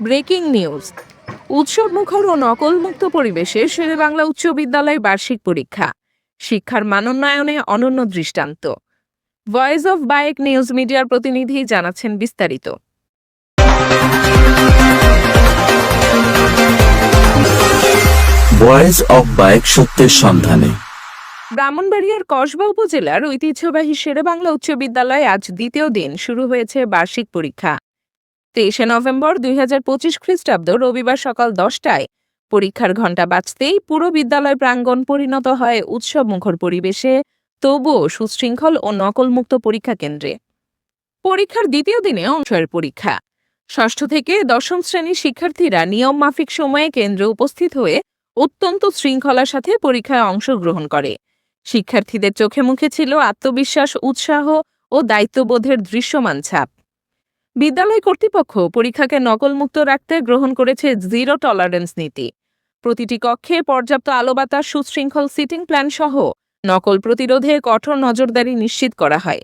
Breaking news. উৎসবমুখর ও নকলমুক্ত পরিবেশে শেরেবাংলা উচ্চ বিদ্যালয়ের বার্ষিক পরীক্ষা, শিক্ষার মানোন্নয়নে অনন্য দৃষ্টান্ত। ভয়েস অফ বায়েক নিউজ মিডিয়ার প্রতিনিধি জানাচ্ছেন বিস্তারিত। ভয়েস অফ বায়েক সত্যের সন্ধানে। ব্রাহ্মণবাড়িয়ার কসবা উপজেলার ঐতিহ্যবাহী শেরেবাংলা উচ্চ বিদ্যালয়ে আজ দ্বিতীয় দিন শুরু হয়েছে বার্ষিক পরীক্ষা। 23 নভেম্বর 2025 খ্রিস্টাব্দ রবিবার সকাল 10টায় পরীক্ষার ঘণ্টা বাজতেই পুরো বিদ্যালয় প্রাঙ্গণ পরিণত হয় উৎসবমুখর পরিবেশে, তবুও সুশৃঙ্খল ও নকলমুক্ত পরীক্ষা কেন্দ্রে। পরীক্ষার দ্বিতীয় দিনে অংশের পরীক্ষা। ষষ্ঠ থেকে দশম শ্রেণীর শিক্ষার্থীরা নিয়ম মাফিক সময়ে কেন্দ্রে উপস্থিত হয়ে অত্যন্ত শৃঙ্খলার সাথে পরীক্ষায় অংশগ্রহণ করে। শিক্ষার্থীদের চোখে মুখে ছিল আত্মবিশ্বাস, উৎসাহ ও দায়িত্ববোধের দৃশ্যমান ছাপ। বিদ্যালয় কর্তৃপক্ষ পরীক্ষাকে নকলমুক্ত রাখতে গ্রহণ করেছে জিরো টলারেন্স নীতি। প্রতিটি কক্ষে পর্যাপ্ত আলো বাতাস, সুশৃঙ্খল সিটিং প্ল্যান সহ নকল প্রতিরোধে কঠোর নজরদারি নিশ্চিত করা হয়।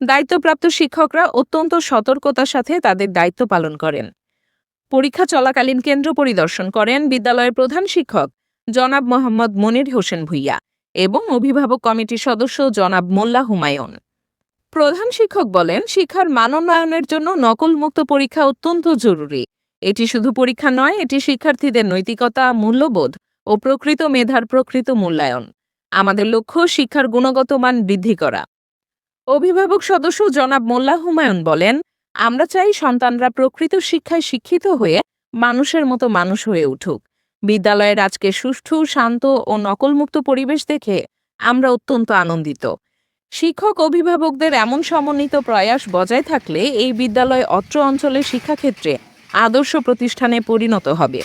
দায়িত্বপ্রাপ্ত শিক্ষকরা অত্যন্ত সতর্কতার সাথে তাদের দায়িত্ব পালন করেন। পরীক্ষা চলাকালীন কেন্দ্র পরিদর্শন করেন বিদ্যালয়ের প্রধান শিক্ষক জনাব মোহাম্মদ মনির হোসেন ভূঁইয়া এবং অভিভাবক কমিটির সদস্য জনাব মোল্লা হুমায়ুন। প্রধান শিক্ষক বলেন, শিক্ষার মানোন্নয়নের জন্য নকলমুক্ত পরীক্ষা অত্যন্ত জরুরি। এটি শুধু পরীক্ষা নয়, এটি শিক্ষার্থীদের নৈতিকতা, মূল্যবোধ ও প্রকৃত মেধার প্রকৃত মূল্যায়ন। আমাদের লক্ষ্য শিক্ষার গুণগত মান বৃদ্ধি করা। অভিভাবক সদস্য জনাব মোল্লা হুমায়ুন বলেন, আমরা চাই সন্তানরা প্রকৃত শিক্ষায় শিক্ষিত হয়ে মানুষের মতো মানুষ হয়ে উঠুক। বিদ্যালয়ের আজকে সুষ্ঠু, শান্ত ও নকলমুক্ত পরিবেশ দেখে আমরা অত্যন্ত আনন্দিত। শিক্ষক অভিভাবকদের এমন সমন্বিত প্রয়াস বজায় থাকলে এই বিদ্যালয় অত্র অঞ্চলের শিক্ষাক্ষেত্রে আদর্শ প্রতিষ্ঠানে পরিণত হবে।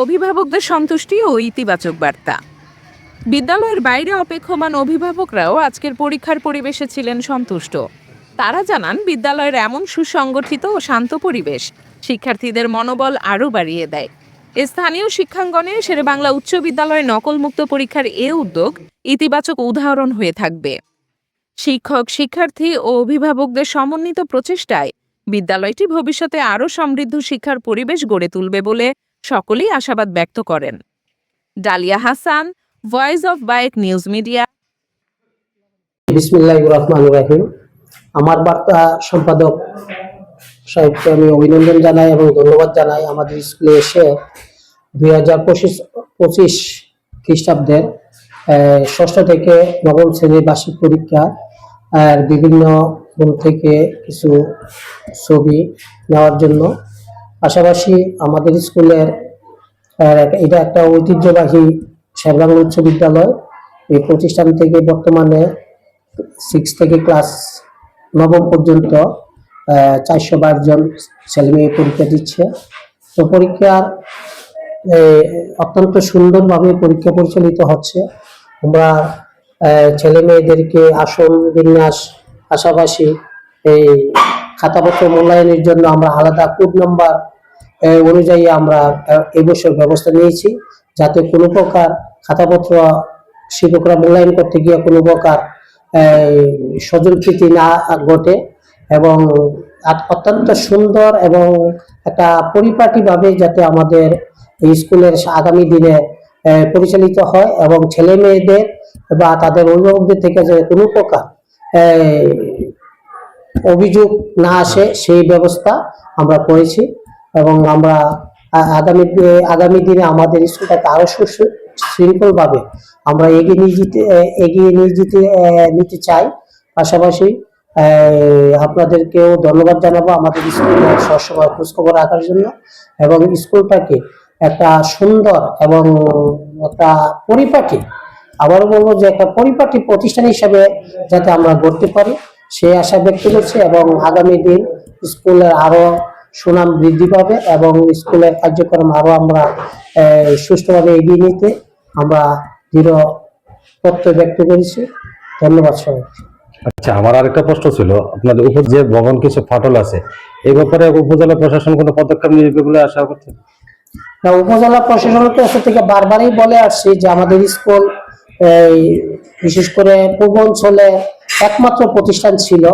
অভিভাবকদের সন্তুষ্টি ও ইতিবাচক বার্তা। বিদ্যালয়ের বাইরে অপেক্ষমান অভিভাবকরাও আজকের পরীক্ষার পরিবেশে ছিলেন সন্তুষ্ট। তারা জানান, বিদ্যালয়ের এমন সুসংগঠিত ও শান্ত পরিবেশ শিক্ষার্থীদের মনোবল আরও বাড়িয়ে দেয়। স্থানীয় শিক্ষাঙ্গনে শেরেবাংলা উচ্চ বিদ্যালয়ে নকলমুক্ত পরীক্ষার এ উদ্যোগ ইতিবাচক উদাহরণ হয়ে থাকবে। শিক্ষক, শিক্ষার্থী ও অভিভাবকদের সমন্বিত প্রচেষ্টায় বিদ্যালয়টি ভবিষ্যতে আরও সমৃদ্ধ শিক্ষার পরিবেশ গড়ে তুলবে বলে সকলেই আশাবাদ ব্যক্ত করেন। ডালিয়া হাসান, ভয়েস অফ বায়েক নিউজ মিডিয়া। বিসমিল্লাহির রহমানির রহিম। আমার বার্তা সম্পাদক সাহেবকে আমি অভিনন্দন জানাই এবং ধন্যবাদ জানাই আমাদের স্কুলে এসে 2025 খ্রিস্টাব্দের ষষ্ঠ থেকে নবম শ্রেণীর বার্ষিক পরীক্ষা বিভিন্ন বই থেকে কিছু ছবি নেওয়ার জন্য। পাশাপাশি আমাদের স্কুলের এটা একটা ঐতিহ্যবাহী শেরেবাংলা উচ্চ বিদ্যালয়। এই প্রতিষ্ঠান থেকে বর্তমানে 6 থেকে ক্লাস 9 পর্যন্ত 422 জন ছেলেমেয়ে পরীক্ষা দিচ্ছে। তো পরীক্ষার অত্যন্ত সুন্দরভাবে পরীক্ষা পরিচালিত হচ্ছে। আমরা ছেলে মেয়েদেরকে আসন বিন্যাস, পাশাপাশি এই খাতাপত্র মূল্যায়নের জন্য আমরা আলাদা কোড নাম্বার অনুযায়ী আমরা এবছর ব্যবস্থা নিয়েছি, যাতে কোনো প্রকার খাতাপত্র শিক্ষকরা মূল্যায়ন করতে গিয়ে কোনো প্রকার স্বজনপ্রীতি না ঘটে এবং অত্যন্ত সুন্দর এবং একটা পরিপাটিভাবে যাতে আমাদের এই স্কুলের আগামী দিনে পরিচালিত হয় এবং ছেলে মেয়েদের বা তাদের অভিভাবকদের থেকে যে কোনো প্রকার অভিযোগ না আসে সেই ব্যবস্থা আমরা করেছি এবং আমরা আগামী দিনে আমাদের স্কুলটাকে আরো সুশৃঙ্খলভাবে আমরা এগিয়ে নিতে চাই। পাশাপাশি আপনাদেরকেও ধন্যবাদ জানাবো আমাদের স্কুলের সবসময় খোঁজখবর রাখার জন্য এবং স্কুলটাকে একটা সুন্দর এবং একটা পরিপাটি, আবারও বলবো যে একটা পরিপাটি প্রতিষ্ঠান হিসাবে যাতে আমরা গড়তে পারি সেই আশা ব্যক্ত করছি এবং আগামী দিন স্কুলের আরো সুনাম বৃদ্ধি পাবে এবং স্কুলের কার্যক্রম আরো আমরা সুষ্ঠুভাবে এগিয়ে নিতে আমরা দৃঢ় প্রত্যয় ব্যক্ত করেছি। ধন্যবাদ সবাইকে। আচ্ছা, আমার আরেকটা প্রশ্ন ছিল, আপনাদের উপর যে ভবন কিছু ফাটল আছে, এই ব্যাপারে উপজেলা প্রশাসন কোনো পদক্ষেপ নেবে বলে আশা করছে? উপজেলা প্রশাসনের কাছ থেকে বারবারই বলে আসছি যে আমাদের স্কুল এই বিশেষ করে পূর্বাঞ্চলে একমাত্র প্রতিষ্ঠান ছিল,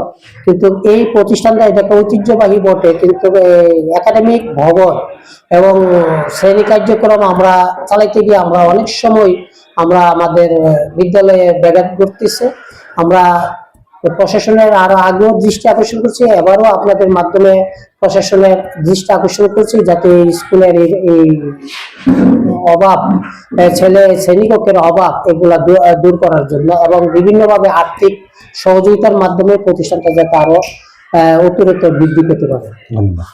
কিন্তু এই প্রতিষ্ঠানটা এটা একটা ঐতিহ্যবাহী বটে, কিন্তু একাডেমিক ভবন এবং শ্রেণী কার্যক্রম আমরা চালাইতে গিয়ে আমরা অনেক সময় আমরা আমাদের বিদ্যালয়ে ব্যাঘাত ঘটতেছে। আমরা প্রশাসনের আরো আগেও দৃষ্টি আকর্ষণ করছি, এবারও আপনাদের মাধ্যমে প্রশাসনের দৃষ্টি আকর্ষণ করছি যাতে স্কুলের এই অভাব, ছেলে শ্রেণীকক্ষের অভাব এগুলা দূর করার জন্য এবং বিভিন্নভাবে আর্থিক সহযোগিতার মাধ্যমে প্রতিষ্ঠানটা যাতে আরো অতিরিক্ত বৃদ্ধি পেতে পারে। ধন্যবাদ।